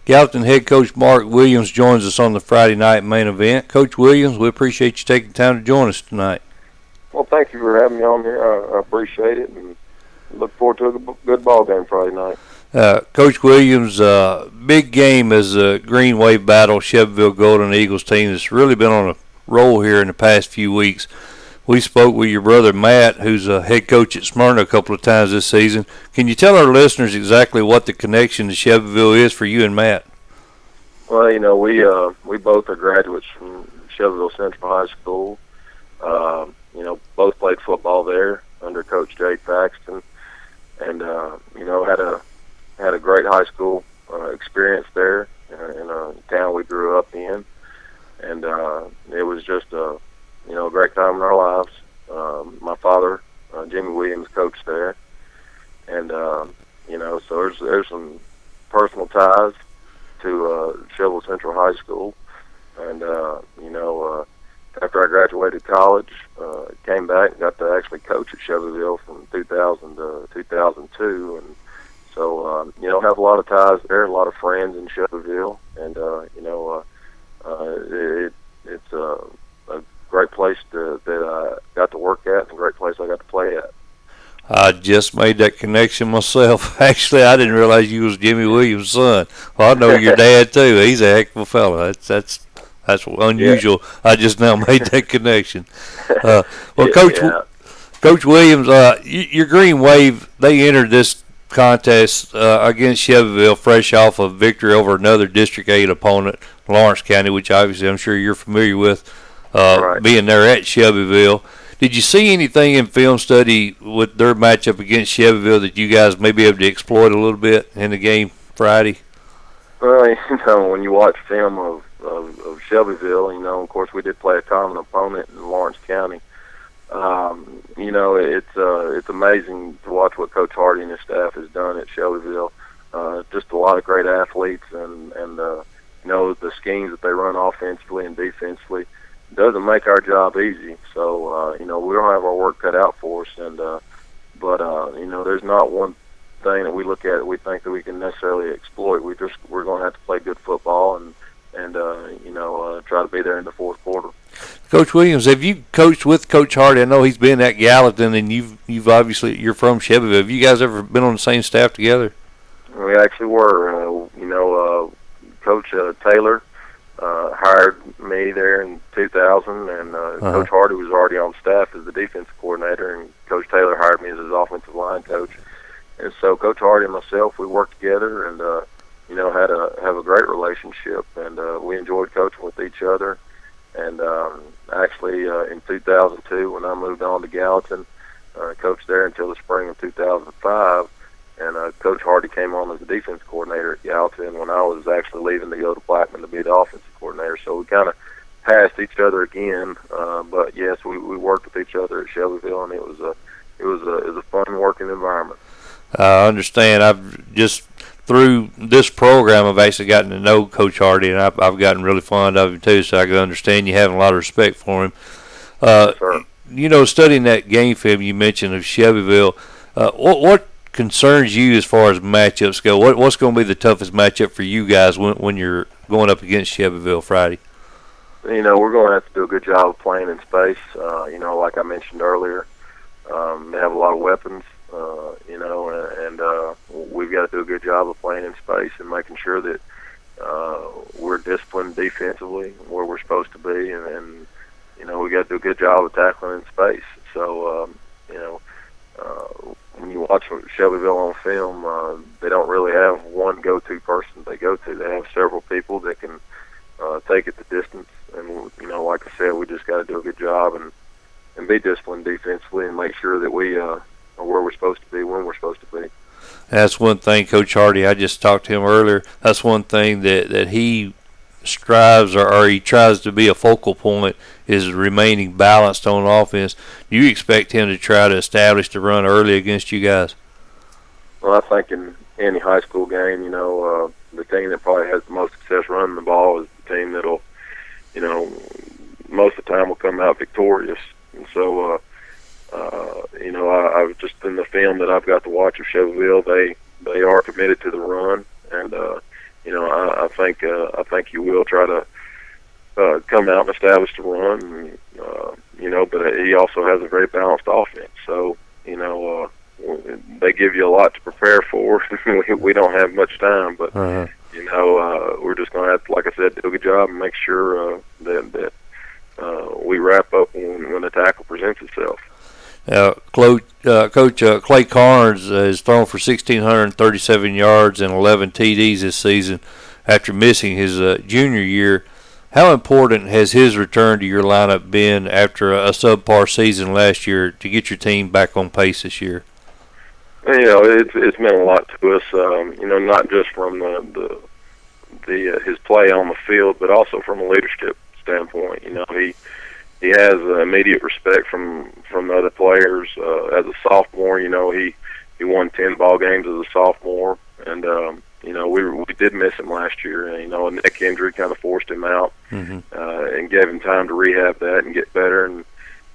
Gallatin head coach Mark Williams joins us on the Friday night main event. Coach Williams, we appreciate you taking time to join us tonight. Well, thank you for having me on here. I appreciate it, and look forward to a good ball game Friday night. Coach Williams, big game as a Green Wave battle Shelbyville Golden Eagles team that's really been on a roll here in the past few weeks. We spoke with your brother Matt, who's a head coach at Smyrna a couple of times this season. Can you tell our listeners exactly what the connection to Shelbyville is for you and Matt? Well, we both are graduates from Shelbyville Central High School. Both played football there under Coach Jake Paxton, and had a great high school experience there in a town we grew up in, and it was just a great time in our lives. My father, Jimmy Williams, coached there, and so there's some personal ties to Shelbyville Central High School, and after I graduated college, came back and got to actually coach at Shelbyville from 2000 to 2002, and so have a lot of ties there, a lot of friends in Shelbyville, and it's a great place that I got to work at, and a great place I got to play at. I just made that connection myself. Actually, I didn't realize you was Jimmy Williams' son. Well, I know your dad too. He's a heck of a fella. That's unusual. Yeah. I just now made that connection. Coach Williams, your Green Wave, they entered this contest against Shelbyville fresh off a victory over another District 8 opponent, Lawrence County, which obviously I'm sure you're familiar with, right, being there at Shelbyville. Did you see anything in film study with their matchup against Shelbyville that you guys may be able to exploit a little bit in the game Friday? Well, when you watch film of Shelbyville, of course we did play a common opponent in Lawrence County. It's amazing to watch what Coach Hardy and his staff has done at Shelbyville. Just a lot of great athletes, and the schemes that they run offensively and defensively doesn't make our job easy. So we don't have our work cut out for us, but there's not one thing that we look at that we think that we can necessarily exploit. We're going to have to play good football and try to be there in the fourth quarter. Coach Williams, have you coached with Coach Hardy? I know he's been at Gallatin, and you've obviously, you're from Shelbyville. Have you guys ever been on the same staff together? We actually were. Coach Taylor hired me there in 2000, and Coach Hardy was already on staff as the defensive coordinator, and Coach Taylor hired me as his offensive line coach. And so Coach Hardy and myself, we worked together, and have a great relationship, and we enjoyed coaching with each other. And actually, in 2002, when I moved on to Gallatin, coached there until the spring of 2005, and Coach Hardy came on as the defense coordinator at Gallatin when I was actually leaving to go to Blackman to be the offensive coordinator. So we kind of passed each other again, but yes, we worked with each other at Shelbyville, and it was a fun working environment. I understand. I've just through this program, I've actually gotten to know Coach Hardy, and I've gotten really fond of him too. So I can understand you having a lot of respect for him. Sure. Studying that game film you mentioned of Shelbyville, what concerns you as far as matchups go? What's going to be the toughest matchup for you guys when you're going up against Shelbyville Friday? We're going to have to do a good job of playing in space. Like I mentioned earlier, they have a lot of weapons. We've got to do a good job of playing in space and making sure that we're disciplined defensively where we're supposed to be, and we got to do a good job of tackling in space. So, when you watch Shelbyville on film, they don't really have one go-to person they go to. They have several people that can take it the distance, and like I said, we just got to do a good job and be disciplined defensively and make sure that we are where we're supposed to be when we're supposed to be. That's one thing, Coach Hardy, I just talked to him earlier, that's one thing that he strives or he tries to be a focal point is remaining balanced on offense. Do you expect him to try to establish the run early against you guys? Well, I think in any high school game, the team that probably has the most success running the ball is the team that'll, most of the time will come out victorious. And so, I've just in the film that I've got to watch of Shelbyville, they are committed to the run, and I I think you will try to come out and establish the run, and, but he also has a very balanced offense. So, they give you a lot to prepare for. We don't have much time, but, we're just going to have to, like I said, do a good job and make sure that we wrap up when the tackle presents itself. Coach Clay Carnes has thrown for 1,637 yards and 11 TDs this season after missing his junior year. How important has his return to your lineup been after a subpar season last year to get your team back on pace this year? It's meant a lot to us. Not just from his play on the field, but also from a leadership standpoint. He has immediate respect from the other players. As a sophomore, he won 10 ball games as a sophomore, and we did miss him last year. A neck injury kind of forced him out, and gave him time to rehab that and get better. And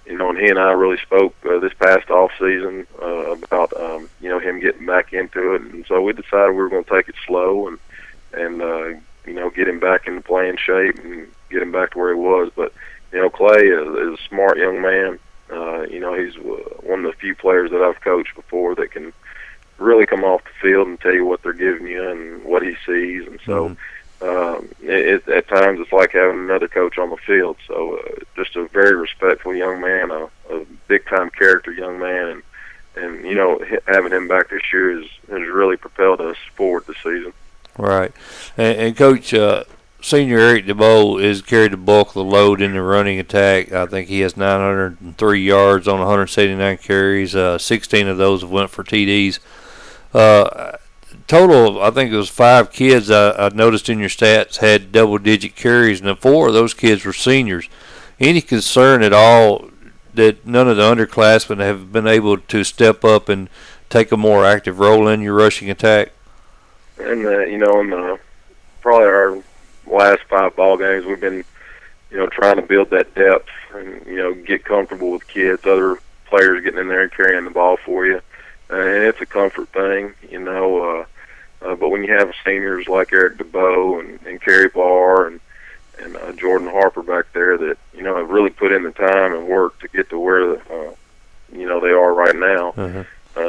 and he and I really spoke this past off season about him getting back into it. And so we decided we were going to take it slow and get him back into playing shape and get him back to where he was. But Clay is a smart young man. He's one of the few players that I've coached before that can really come off the field and tell you what they're giving you and what he sees. And so at times it's like having another coach on the field. So just a very respectful young man, a big-time character young man. And having him back this year has really propelled us forward this season. Right. And Coach, Senior Eric DeBow has carried the bulk of the load in the running attack. I think he has 903 yards on 179 carries. 16 of those have went for TDs. Total, I think it was 5 kids I noticed in your stats had double-digit carries, and 4 of those kids were seniors. Any concern at all that none of the underclassmen have been able to step up and take a more active role in your rushing attack? And, in probably our last 5 ball games, we've been, trying to build that depth and, get comfortable with kids, other players getting in there and carrying the ball for you. And it's a comfort thing, but when you have seniors like Eric DeBow and Kerry Barr and Jordan Harper back there that, have really put in the time and work to get to where, they are right now,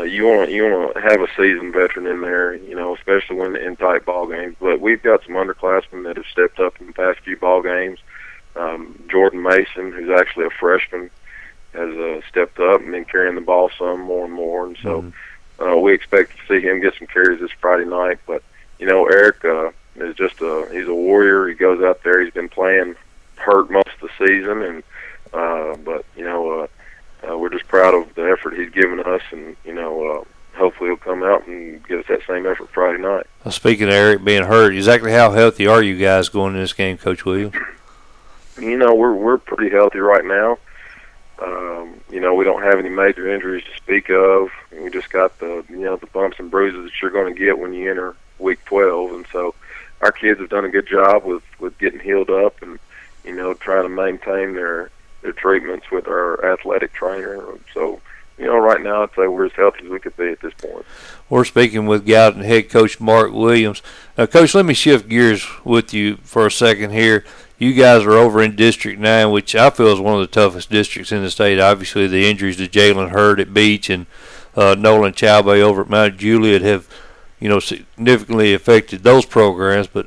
you want to have a seasoned veteran in there, especially when in tight ball games. But we've got some underclassmen that have stepped up in the past few ball games. Jordan Mason, who's actually a freshman, has stepped up and been carrying the ball some more and more. And so we expect to see him get some carries this Friday night. But, Eric is he's a warrior. He goes out there. He's been playing hurt most of the season. And we're just proud of the effort he's given us. And, hopefully he'll come out and give us that same effort Friday night. Well, speaking of Eric being hurt, exactly how healthy are you guys going in this game, Coach Williams? We're pretty healthy right now. We don't have any major injuries to speak of. We just got the bumps and bruises that you're going to get when you enter week 12. And so our kids have done a good job with getting healed up and, trying to maintain their treatments with our athletic trainer. So, right now I'd say we're as healthy as we could be at this point. We're speaking with Gallatin head coach Mark Williams. Now, Coach, let me shift gears with you for a second here. You guys are over in District 9, which I feel is one of the toughest districts in the state. Obviously, the injuries to Jalen Hurd at Beach and Nolan Chalbay over at Mount Juliet have, significantly affected those programs. But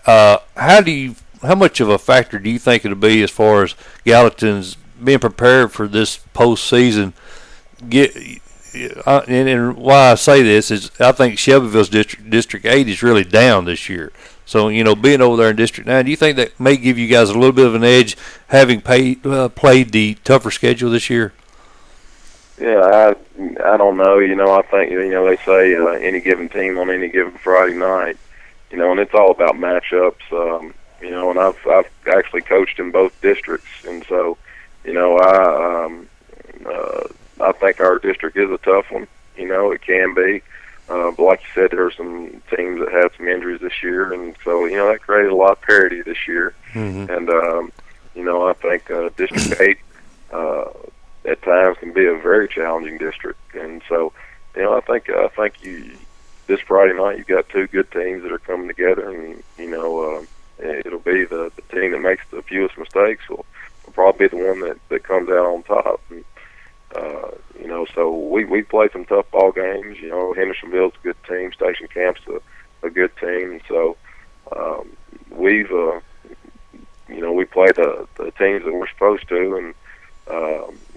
how much of a factor do you think it'll be as far as Gallatin's being prepared for this postseason? And why I say this is I think Shelbyville's District 8 is really down this year. So, being over there in District 9, do you think that may give you guys a little bit of an edge having played the tougher schedule this year? Yeah, I don't know. I think, they say any given team on any given Friday night, and it's all about matchups, and I've actually coached in both districts. And so, I think our district is a tough one. It can be. But like you said, there are some teams that had some injuries this year, and so, that created a lot of parity this year. And, I think District 8 at times can be a very challenging district. And so, I think this Friday night you've got 2 good teams that are coming together, and, the team that makes the fewest mistakes will probably be the one that comes out on top. And, so we played some tough ball games. Hendersonville's a good team. Station Camp's a good team. And so we play the teams that we're supposed to, and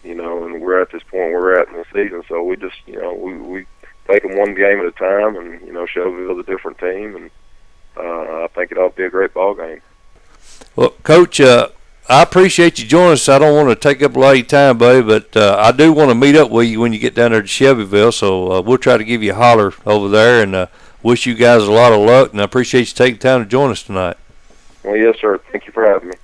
and we're at this point where we're at in the season. So we just we take them one game at a time, and Shelbyville's a different team, and I think it ought to be a great ball game. Well, Coach, I appreciate you joining us. I don't want to take up a lot of your time, buddy, but I do want to meet up with you when you get down there to Shelbyville, so we'll try to give you a holler over there, and wish you guys a lot of luck, and I appreciate you taking time to join us tonight. Well, yes, sir. Thank you for having me.